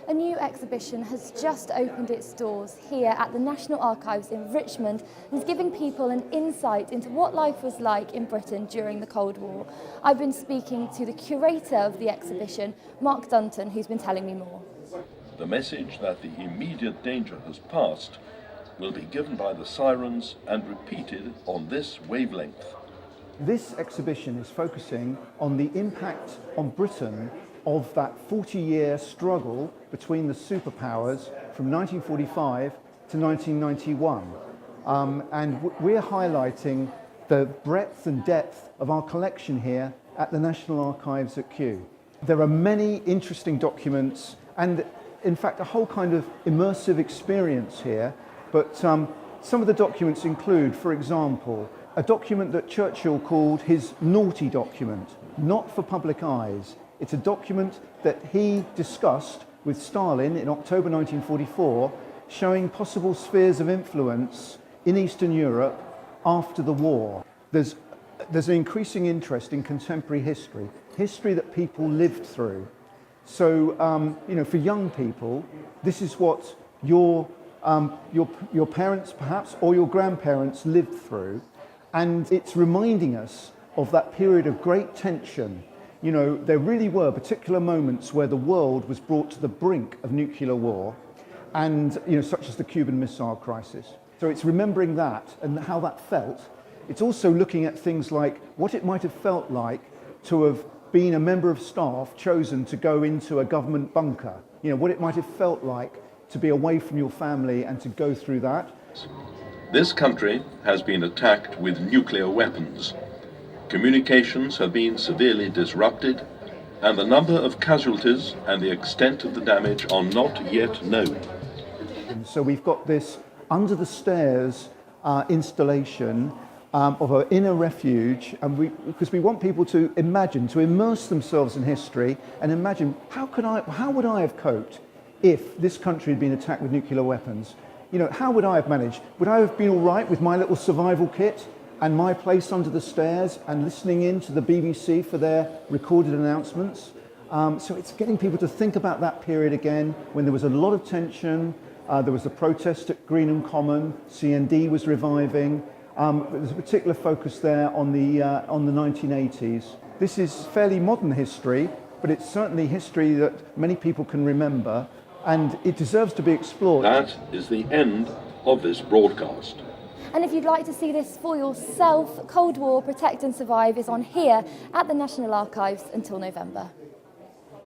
A new exhibition has just opened its doors here at the National Archives in Richmond and is giving people an insight into what life was like in Britain during the Cold War. I've been speaking to the curator of the exhibition, Mark Dunton, who's been telling me more. The message that the immediate danger has passed will be given by the sirens and repeated on this wavelength. This exhibition is focusing on the impact on Britain of that 40-year struggle between the superpowers from 1945 to 1991. We're highlighting the breadth and depth of our collection here at the National Archives at Kew. There are many interesting documents and in fact a whole kind of immersive experience here, but some of the documents include, for example, a document that Churchill called his naughty document, not for public eyes. It's a document that he discussed with Stalin in October 1944, showing possible spheres of influence in Eastern Europe after the war. There's an increasing interest in contemporary history that people lived through. So, for young people, this is what your parents perhaps or your grandparents lived through, and it's reminding us of that period of great tension. You know, there really were particular moments where the world was brought to the brink of nuclear war, and such as the Cuban Missile Crisis. So it's remembering that and how that felt. It's also looking at things like what it might have felt like to have been a member of staff chosen to go into a government bunker. What it might have felt like to be away from your family and to go through that. This country has been attacked with nuclear weapons. Communications have been severely disrupted, and the number of casualties and the extent of the damage are not yet known. And so we've got this under the stairs installation of an inner refuge, and because we want people to imagine, to immerse themselves in history and imagine how would I have coped if this country had been attacked with nuclear weapons? How would I have managed? Would I have been all right with my little survival kit and my place under the stairs and listening in to the BBC for their recorded announcements? So it's getting people to think about that period again when there was a lot of tension. There was a protest at Greenham Common. CND was reviving. There's a particular focus there on the 1980s. This is fairly modern history, but it's certainly history that many people can remember, and it deserves to be explored. That is the end of this broadcast. And if you'd like to see this for yourself, Cold War Protect and Survive is on here at the National Archives until November.